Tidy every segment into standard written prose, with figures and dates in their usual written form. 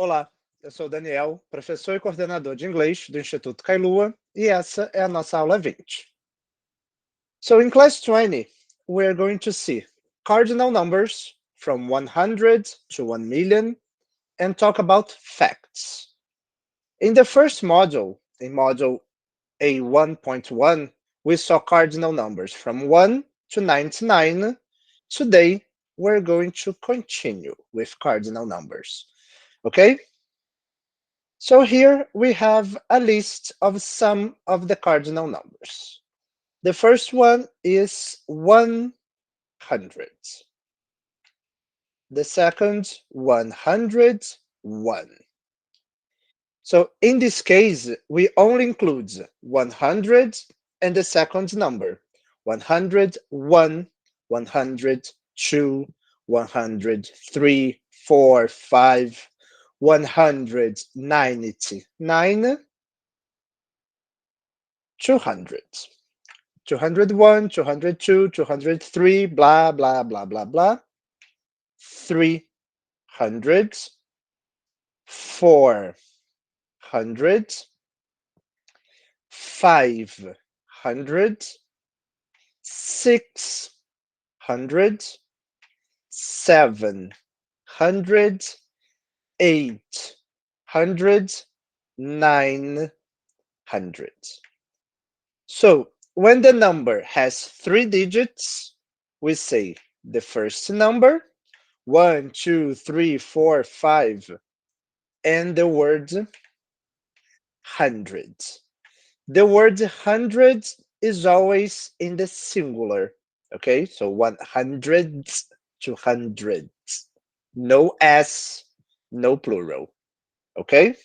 Olá, eu sou o Daniel, professor e coordenador de inglês do Instituto Kailua, e essa é a nossa aula 20. So in class 20, we are going to see cardinal numbers from 100 to 1 million and talk about facts. In the first module, in module A1.1, we saw cardinal numbers from 1 to 99. Today, we're going to continue with cardinal numbers. Okay? So here we have a list of some of the cardinal numbers. The first one is 100. The second, 101. So in this case, we only include 100 and the second number, 101, 102, 103, 4, 5, 199, 200. 201, 202, 203, blah, blah, blah, blah, blah. 300, 400, 500, 600, 700, 800, 900. So when the number has 3 digits, we say the first number, 1, 2, 3, 4, 5, and the word hundred. The word hundred is always in the singular, okay? So 100 to hundreds. No S, no plural, okay?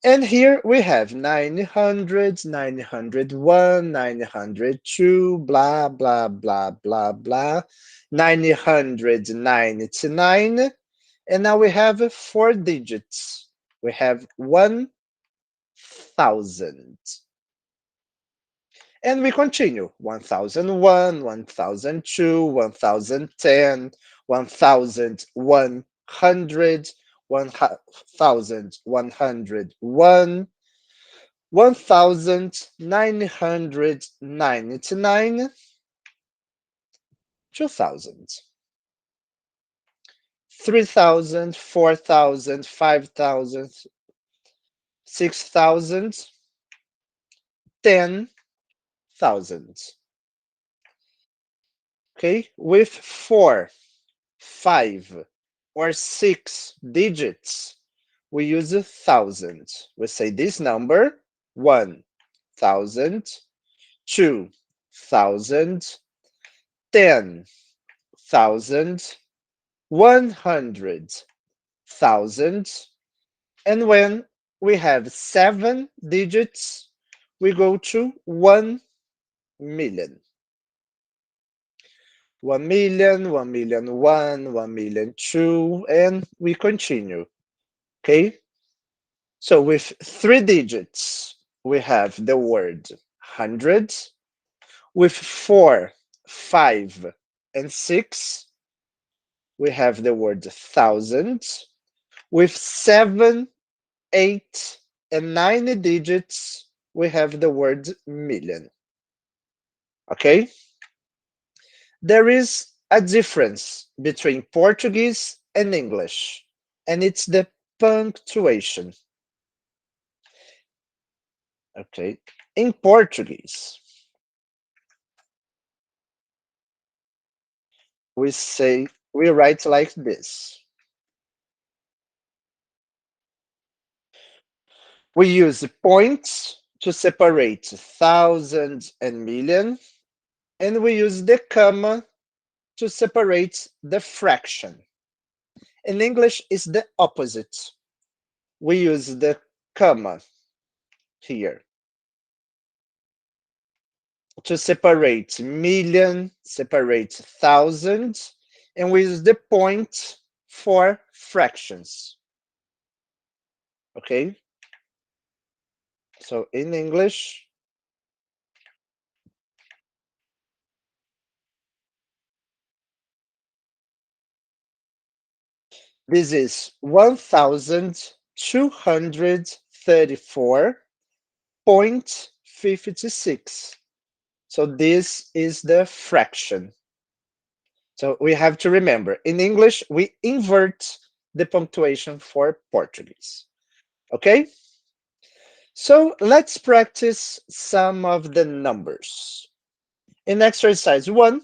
And here we have 900, 901, 902, blah, blah, blah, blah, blah, 999, and now we have 4 digits. We have 1,000. And we continue, 1,001, 1,002, 1,010, 1,100, 1,101, 1,999, 2,000, 3,000, 4,000, 5,000, 6,000, 10,000. Okay, with 4, 5, or 6 digits, we use 1,000. We say this number, 1,000, 2,000, 10,000, 100,000, and when we have 7 digits, we go to 1 million. 1 million, 1,000,001, 1,000,002, and we continue. Okay? So with 3 digits, we have the word hundred. With 4, 5, and 6, we have the word thousand. With 7, 8, and 9 digits, we have the word million. Okay? There is a difference between Portuguese and English, and it's the punctuation. Okay, in Portuguese, we write like this. We use points to separate thousand and million, and we use the comma to separate the fraction. In English, it's the opposite. We use the comma here to separate million, separate thousand, and we use the point for fractions. Okay? So in English, This is 1,234.56. So this is the fraction. So we have to remember, in English, we invert the punctuation for Portuguese. Okay? So let's practice some of the numbers. In exercise 1,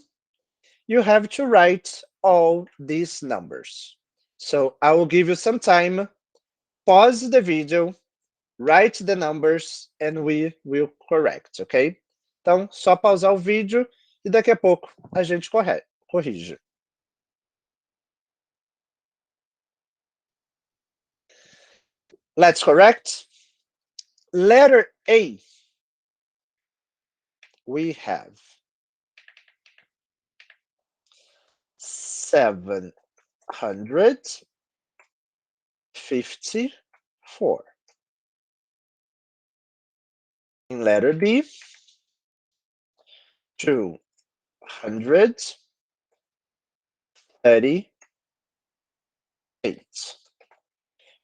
you have to write all these numbers. So I will give you some time, pause the video, write the numbers, and we will correct, ok? Então, só pausar o vídeo e daqui a pouco a gente corrige. Let's correct. Letter A, we have 754. In letter B, 238.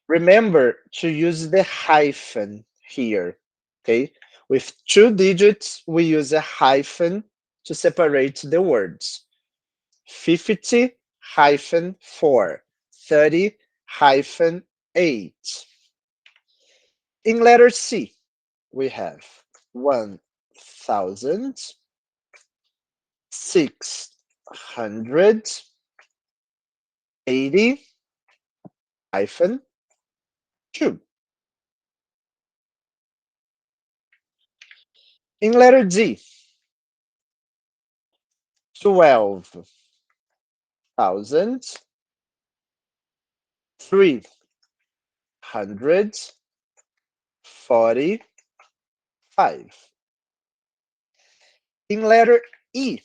Remember to use the hyphen here, okay? With 2 digits, we use a hyphen to separate the words. 50-4, 30-8. In letter C, we have 1,680-2. In letter D, 12,345. In letter E,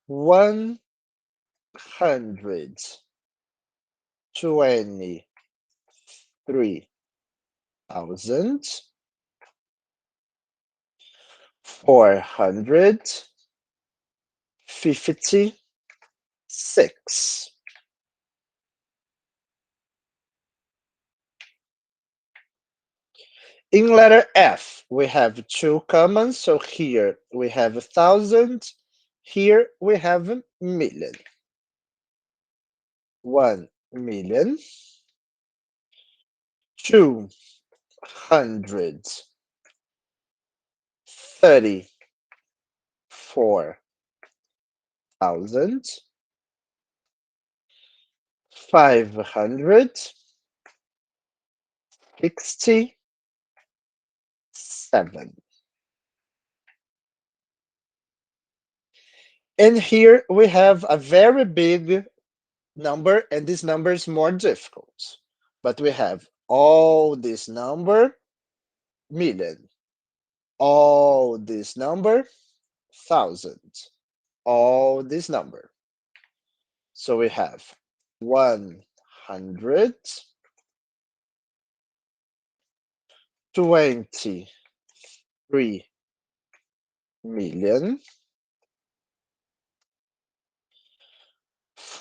123,456. In letter F, we have 2 common, so here we have 1,000, here we have million. 1,000,000, 234,567. And here we have a very big number, and this number is more difficult. But we have all this number, million. All this number, thousand. All this number. So we have 123,000,000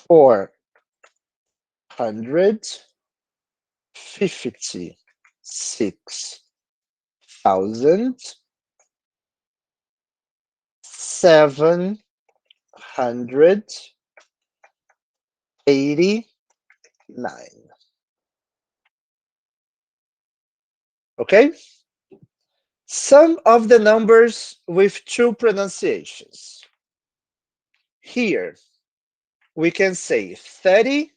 456,789. Okay? Some of the numbers with 2 pronunciations. Here, we can say 30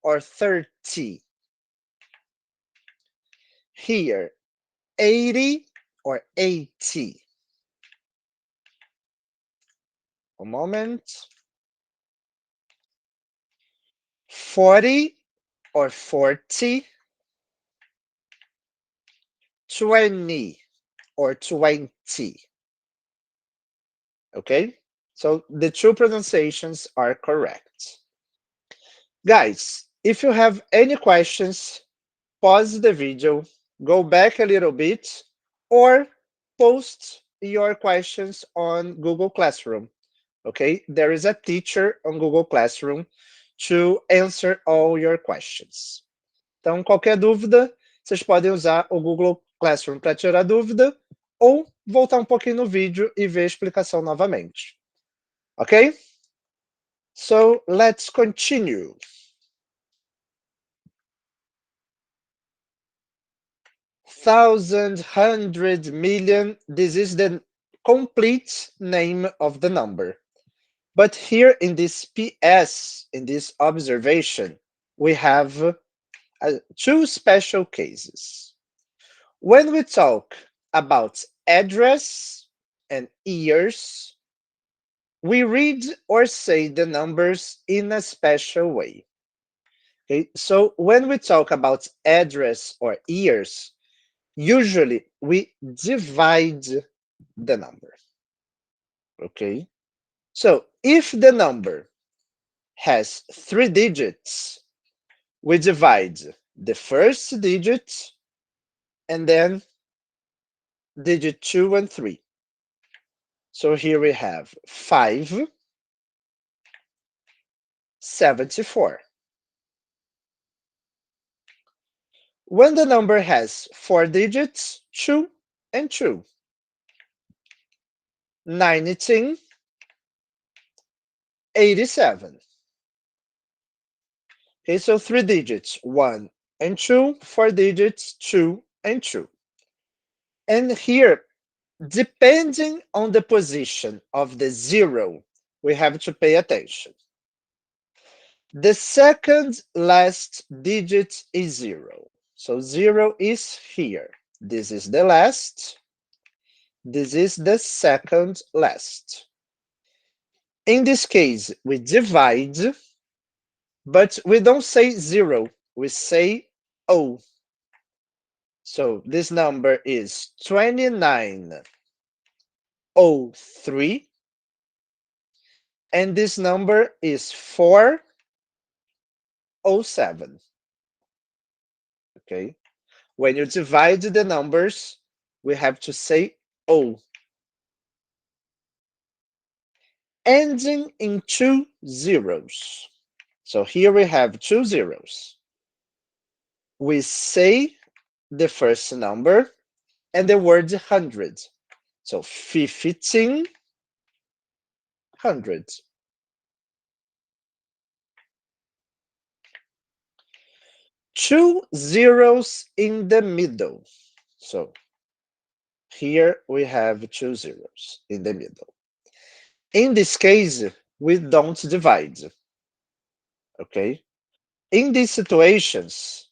or 30. Here, 80 or 80. A moment. 40 or 40. 20 or 20. Okay? So the 2 pronunciations are correct. Guys, if you have any questions, pause the video, go back a little bit, or post your questions on Google Classroom. Okay? There is a teacher on Google Classroom to answer all your questions. Então, qualquer dúvida, vocês podem usar o Google Classroom para tirar dúvida ou voltar um pouquinho no vídeo e ver a explicação novamente. Ok? So, let's continue. Thousand, hundred, million, this is the complete name of the number. But here in this PS, in this observation, we have two special cases. When we talk about address and years, we read or say the numbers in a special way. Okay, so when we talk about address or years, usually we divide the number. Okay, so if the number has 3 digits, we divide the first digit and then digit 2 and 3. So here we have 574. When the number has 4 digits, 2 and 2. 19, 87. Okay, so 3 digits, 1 and 2, 4 digits, 2 and 2. And here, depending on the position of the 0, we have to pay attention. The second last digit is 0. So 0 is here. This is the last. This is the second last. In this case, we divide, but we don't say 0. We say O. So this number is 2903. And this number is 407. Okay, when you divide the numbers, we have to say O. Ending in 2 zeros. So here we have 2 zeros. We say the first number and the word 100. So 1500. Two zeros in the middle. So here we have 2 zeros in the middle. In this case, we don't divide. Okay? In these situations,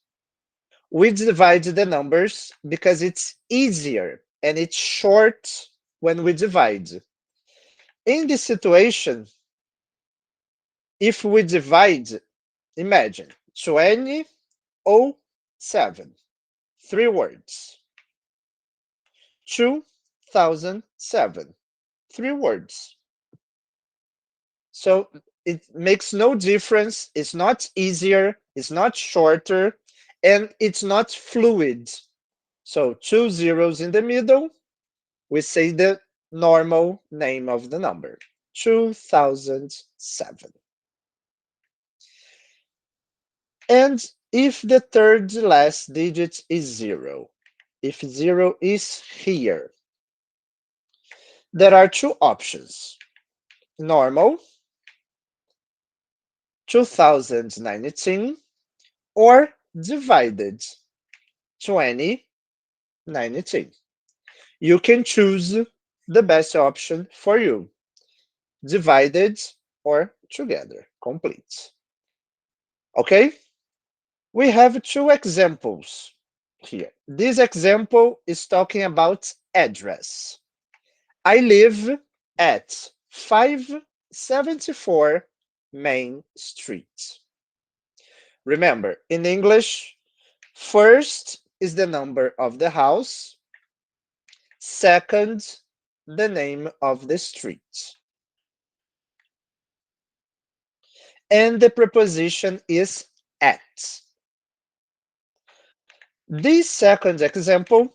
we divide the numbers because it's easier and it's short when we divide. In this situation, if we divide, imagine 2007, 3 words. 2007, 3 words. So it makes no difference. It's not easier, it's not shorter, and it's not fluid. So 2 zeros in the middle, we say the normal name of the number, 2007. And if the third last digit is 0, if 0 is here, there are 2 options. Normal, 2019, or divided, 2019. You can choose the best option for you, divided or together, complete. Okay? We have 2 examples here. This example is talking about address. I live at 574 Main Street. Remember, in English, first is the number of the house, second, the name of the street. And the preposition is at. This second example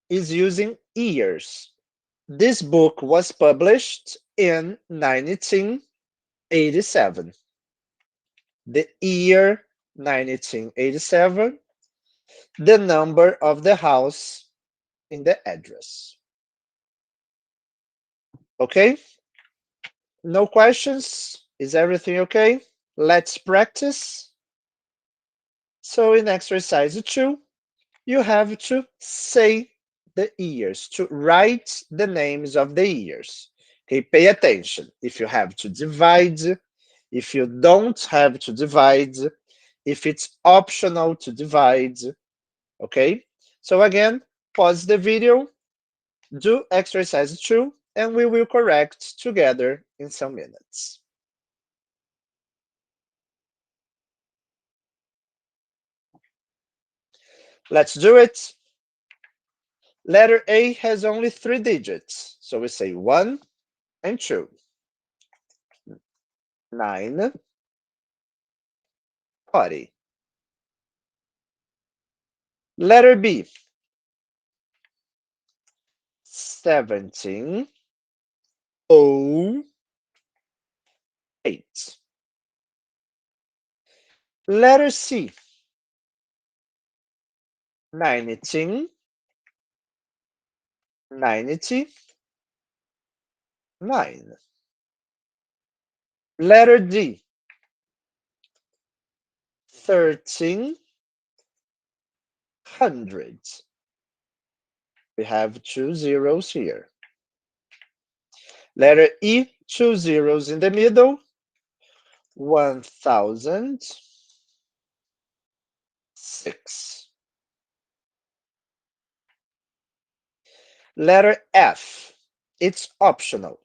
is using years. This book was published in 1987. the year 1987, the number of the house in the address. Okay? No questions? Is everything okay? Let's practice. So in exercise 2, you have to say the years, to write the names of the years. Okay, pay attention. If you have to divide, if you don't have to divide, if it's optional to divide, okay? So again, pause the video, do exercise 2, and we will correct together in some minutes. Let's do it. Letter A has only 3 digits, so we say 1 and 2. 9, 40. Letter B, 17, 08. Letter C, 19, 99. Letter D, 1300. We have 2 zeros here. Letter E, 2 zeros in the middle, 1006. Letter F, it's optional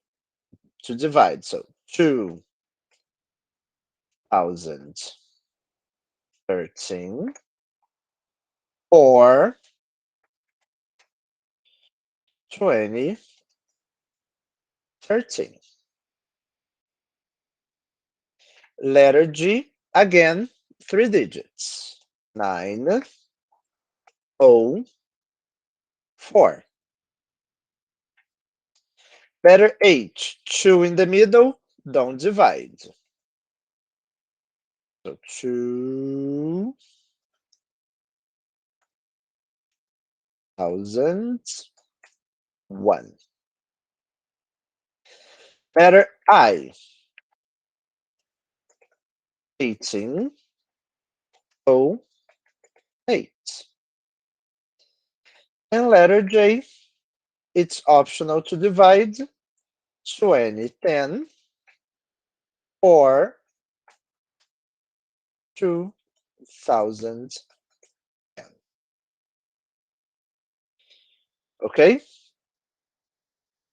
to divide, so 2013 or 2013. Letter G, again, 3 digits, 904. Letter H, 2 in the middle, don't divide. So 2001. Letter I, 1808. And letter J, it's optional to divide, 2010 or 2010. Okay?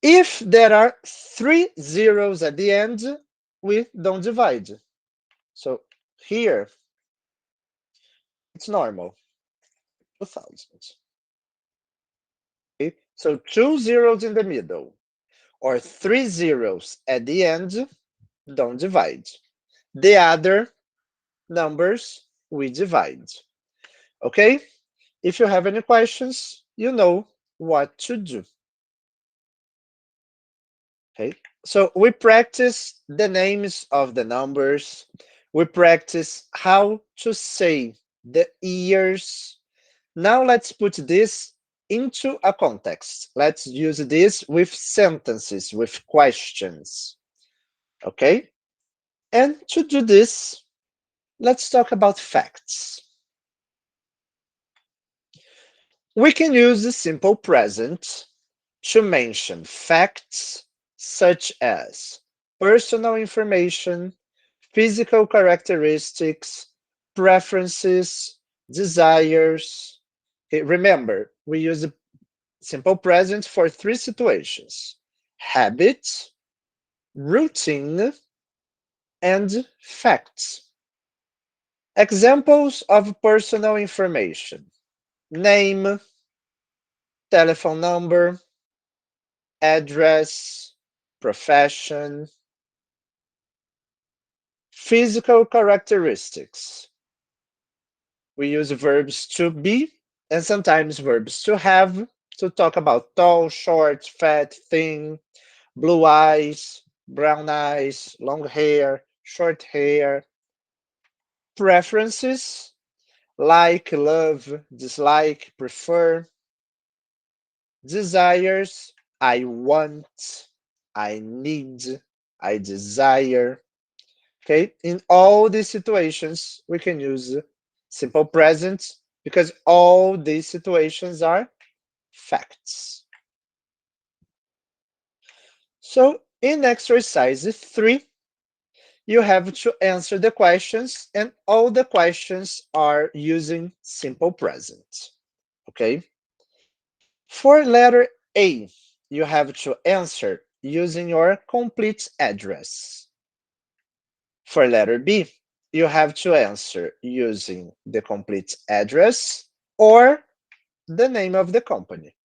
If there are 3 zeros at the end, we don't divide. So here, it's normal, 2000. Okay? So 2 zeros in the middle or 3 zeros at the end, don't divide. The other numbers, we divide. Okay? If you have any questions, you know what to do. Okay? So we practice the names of the numbers. We practice how to say the years. Now let's put this into a context. Let's use this with sentences, with questions. Okay? And to do this, let's talk about facts. We can use the simple present to mention facts such as personal information, physical characteristics, preferences, desires. Okay, remember, we use the simple present for 3 situations: habit, routine, and facts. Examples of personal information: name, telephone number, address, profession. Physical characteristics. We use verbs to be and sometimes verbs to have to talk about tall, short, fat, thin, blue eyes, brown eyes, long hair, short hair. preferences, like, love, dislike, prefer. Desires, I want, I need, I desire. Okay, in all these situations, we can use simple present because all these situations are facts. So in exercise 3, you have to answer the questions, and all the questions are using simple present. Okay? For letter A, you have to answer using your complete address. For letter B, you have to answer using the complete address or the name of the company.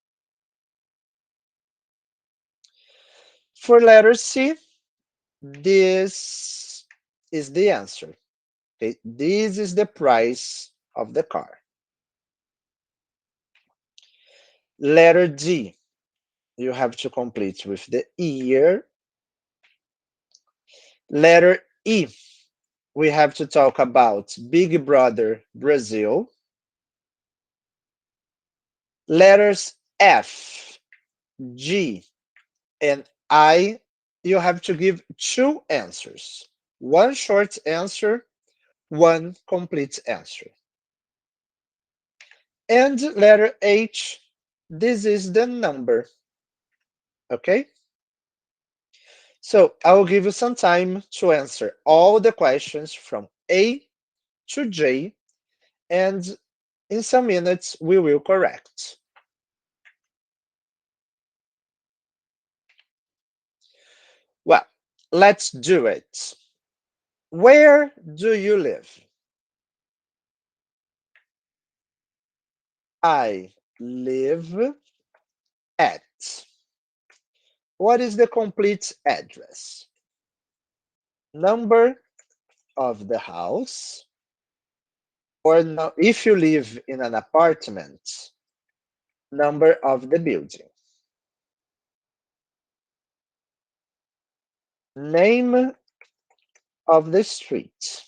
For letter C, this is the answer. Okay? This is the price of the car. Letter D, you have to complete with the year. Letter E, we have to talk about Big Brother Brazil. Letters F, G, and I, you have to give 2 answers. 1 short answer, 1 complete answer. And letter H, this is the number. Okay? So I will give you some time to answer all the questions from A to J, and in some minutes we will correct. Well, let's do it. Where do you live? I live at. What is the complete address? Number of the house, or no, if you live in an apartment, number of the building. Name of the street.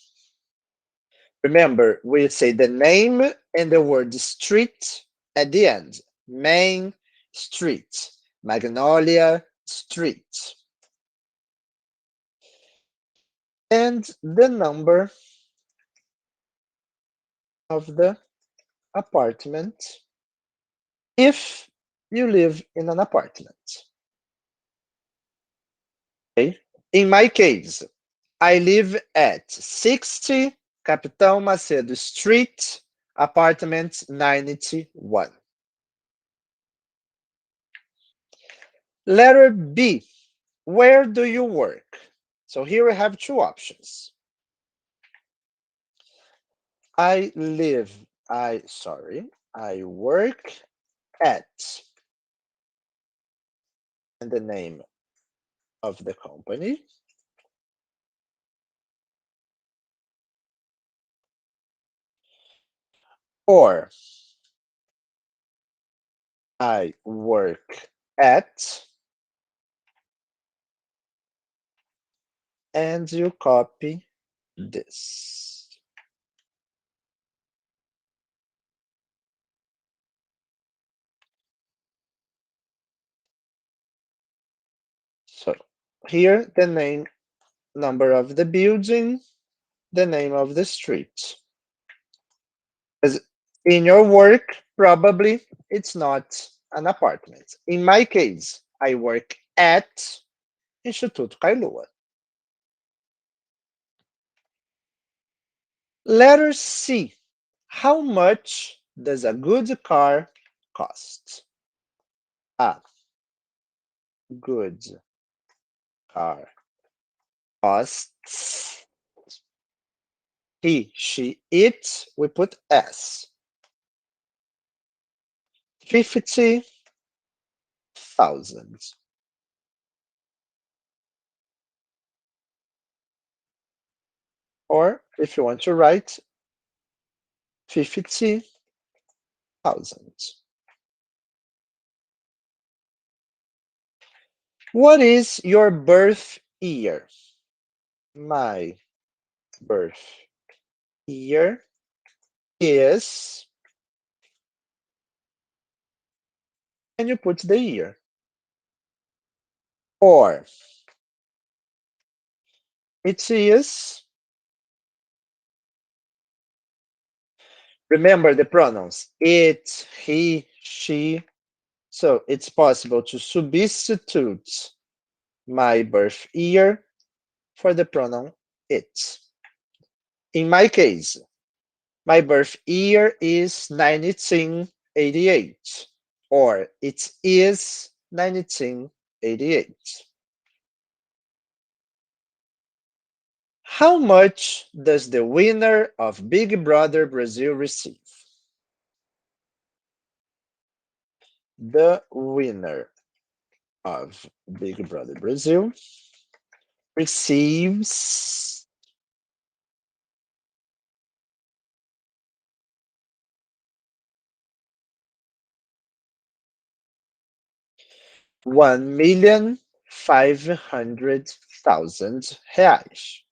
Remember, we say the name and the word street at the end. Main Street, Magnolia Street. And the number of the apartment if you live in an apartment. Okay? In my case, I live at 60 Capitão Macedo Street, apartment 91. Letter B, where do you work? So here we have 2 options. I work at, and the name of the company. Or I work at, and you copy this. So here the name, number of the building, the name of the street. As in your work, probably it's not an apartment. In my case, I work at Instituto Kailua. Letter C. How much does a good car cost? A good car costs. He, she, it, we put S. 50,000. Or if you want to write 50,000. What is your birth year? My birth Here is, and you put the year. Or it is, remember the pronouns, it, he, she. So it's possible to substitute my birth year for the pronoun it. In my case, my birth year is 1988, or it is 1988. How much does the winner of Big Brother Brazil receive? The winner of Big Brother Brazil receives R$ 1,500,000,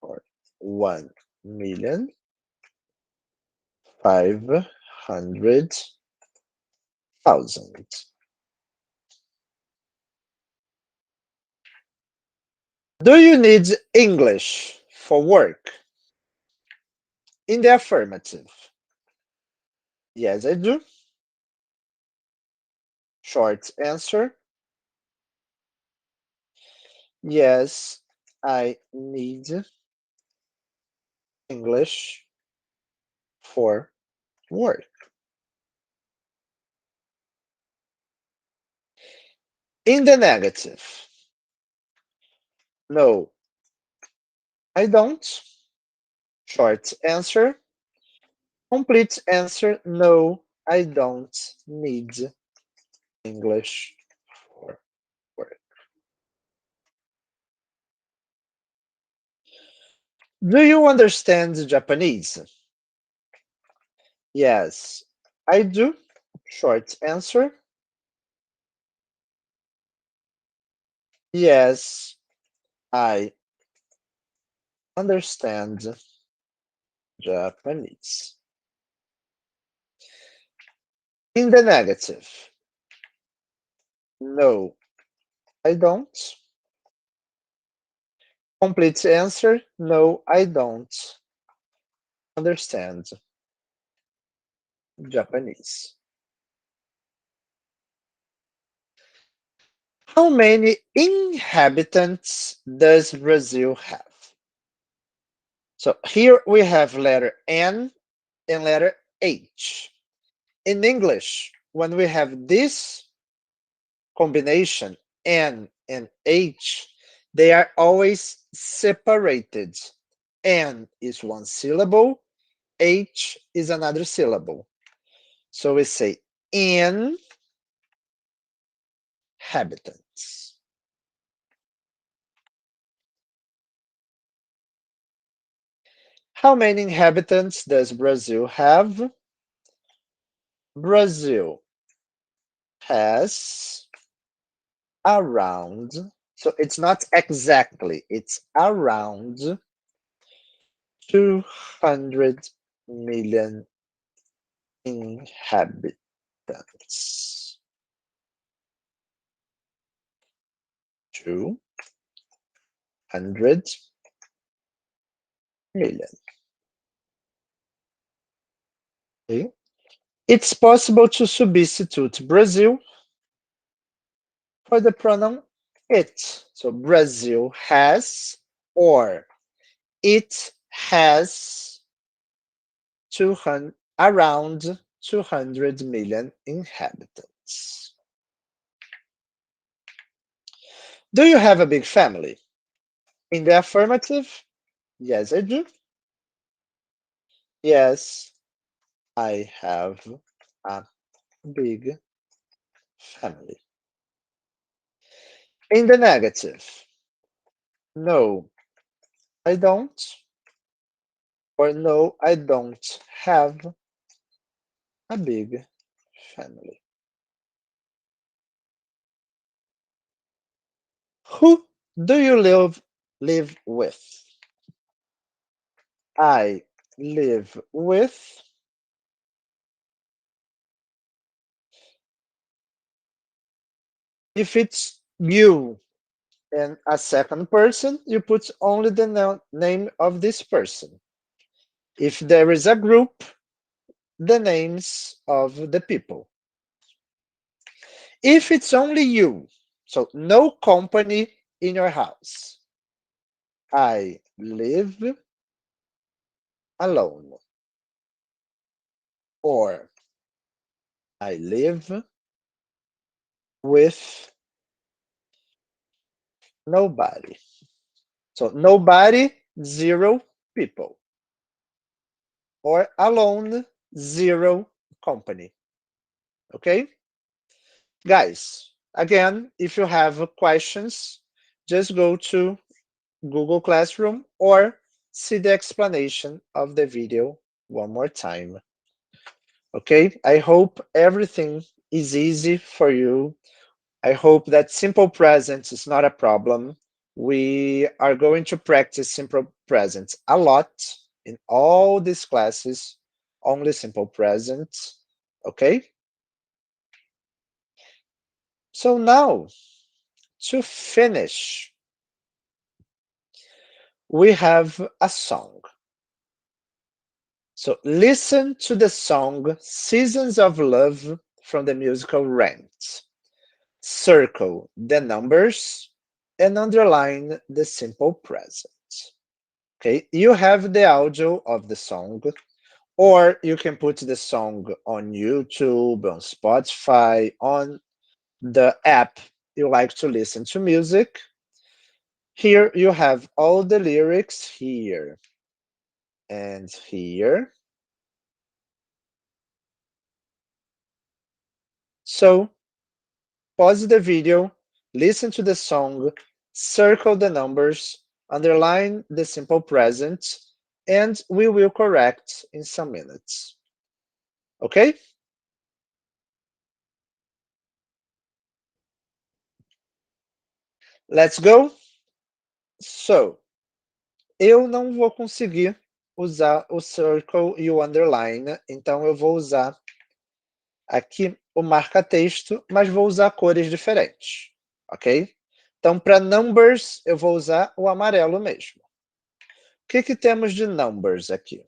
or 1,500,000. Do you need English for work? In the affirmative. Yes, I do. Short answer. Yes, I need English for work. In the negative. No, I don't. Short answer. Complete answer. No, I don't need English for work. Do you understand Japanese? Yes, I do. Short answer. Yes, I understand Japanese. In the negative. No, I don't. Complete answer. No, I don't understand Japanese. How many inhabitants does Brazil have? So here we have letter N and letter H. In English, when we have this combination, N and H, they are always separated. N is one syllable, H is another syllable. So we say inhabitants. How many inhabitants does Brazil have? Brazil has around, so it's not exactly, it's around 200 million inhabitants. 200 million. Okay. It's possible to substitute Brazil for the pronoun it. So Brazil has, or it has 200, around 200 million inhabitants. Do you have a big family? In the affirmative, yes, I do. Yes, I have a big family. In the negative, no, I don't. Or no, I don't have a big family. Who do you live with? I live with. If it's you and a second person, you put only the name of this person. If there is a group, the names of the people. If it's only you, so no company in your house, I live alone, or I live with nobody. So nobody, 0 people, or alone, 0 company. Okay? Guys, again, if you have questions, just go to Google Classroom or see the explanation of the video one more time. Okay, I hope everything is easy for you. I hope that simple present is not a problem. We are going to practice simple present a lot in all these classes, only simple present. Okay, so now to finish, we have a song. So listen to the song Seasons of Love from the musical Rent. Circle the numbers and underline the simple present. Okay, you have the audio of the song, or you can put the song on YouTube, on Spotify, on the app you like to listen to music. Here you have all the lyrics here and here. So pause the video, listen to the song, circle the numbers, underline the simple present, and we will correct in some minutes. Okay? Let's go? So, eu não vou conseguir usar o circle e o underline, então eu vou usar aqui o marca-texto, mas vou usar cores diferentes, ok? Então, para numbers, eu vou usar o amarelo mesmo. O que temos de numbers aqui?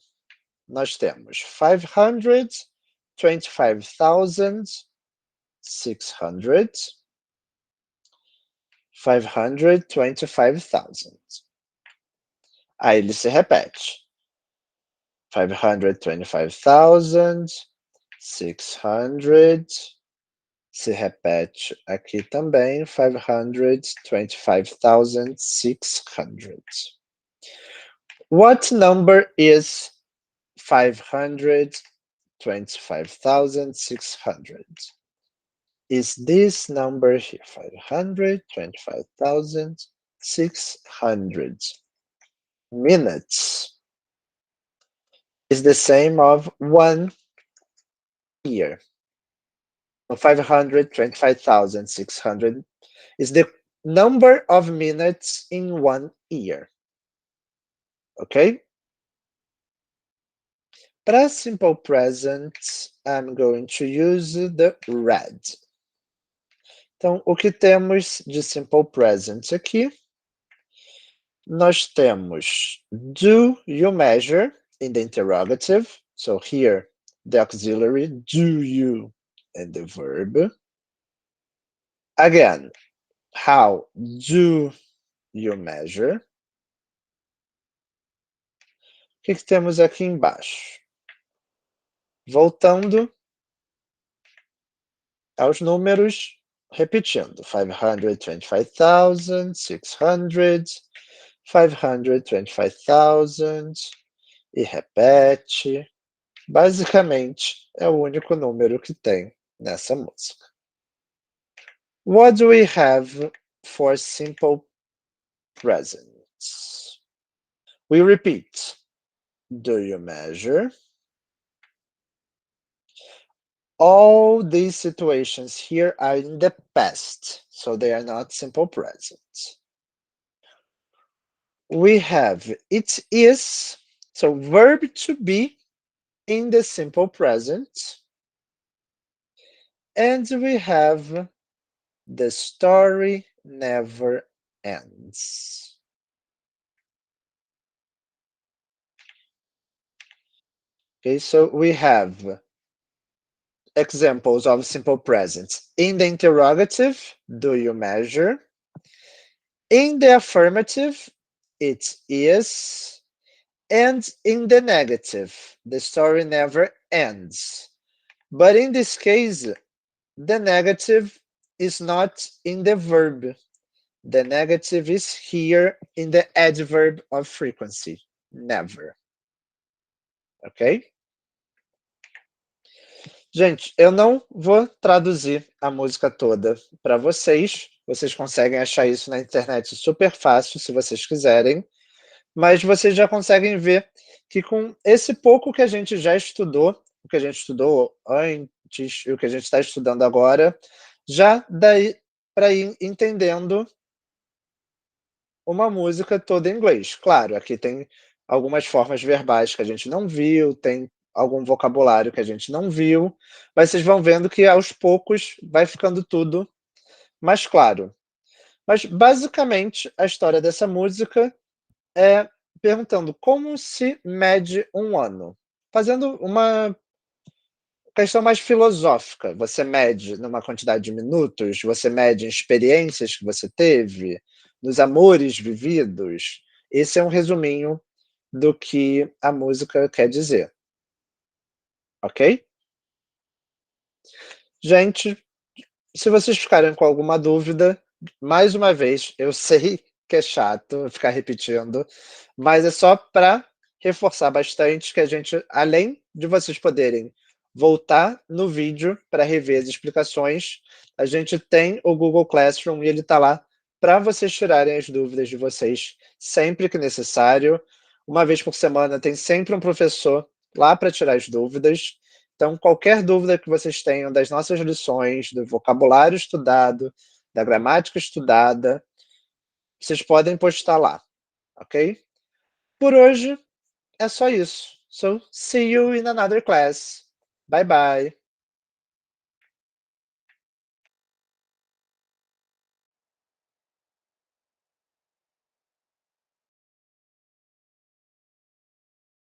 Nós temos 525,600, 525,000. Aí ele se repete. 525,600. Se repete aqui também. 525,600. What number is 525,600? Is this number here, 525,600. Minutes is the same of 1 year. So 525,600 is the number of minutes in 1 year. Okay? Para simple present, I'm going to use the red. Então, o que temos de simple present aqui? Nós temos do you measure in the interrogative. So here, the auxiliary, do you, and the verb. Again, how do you measure? O que temos aqui embaixo? Voltando aos números, repetindo. 525,600, 525,000, e repete. Basicamente, é o único número que tem nessa música. What do we have for simple presents? We repeat. Do you measure? All these situations here are in the past, so they are not simple present. We have it is, So verb to be in the simple present. And we have the story never ends. Okay, so we have examples of simple present. In the interrogative, do you measure? In the affirmative, it is. And in the negative, the story never ends. But in this case, the negative is not in the verb. The negative is here in the adverb of frequency, never. Ok? Gente, eu não vou traduzir a música toda para vocês. Vocês conseguem achar isso na internet super fácil, se vocês quiserem. Mas vocês já conseguem ver que com esse pouco que a gente já estudou, o que a gente estudou antes e o que a gente está estudando agora, já dá para ir entendendo uma música toda em inglês. Claro, aqui tem algumas formas verbais que a gente não viu, tem algum vocabulário que a gente não viu, mas vocês vão vendo que aos poucos vai ficando tudo mais claro. Mas basicamente a história dessa música é perguntando como se mede um ano, fazendo uma questão mais filosófica. Você mede numa quantidade de minutos? Você mede em experiências que você teve? Nos amores vividos? Esse é um resuminho do que a música quer dizer, ok? Gente, se vocês ficarem com alguma dúvida, mais uma vez, eu sei que é chato ficar repetindo, mas é só para reforçar bastante que a gente, além de vocês poderem voltar no vídeo para rever as explicações, a gente tem o Google Classroom e ele está lá para vocês tirarem as dúvidas de vocês sempre que necessário. Uma vez por semana tem sempre um professor lá para tirar as dúvidas. Então, qualquer dúvida que vocês tenham das nossas lições, do vocabulário estudado, da gramática estudada, vocês podem postar lá, ok? Por hoje, é só isso. So, see you in another class. Bye, bye.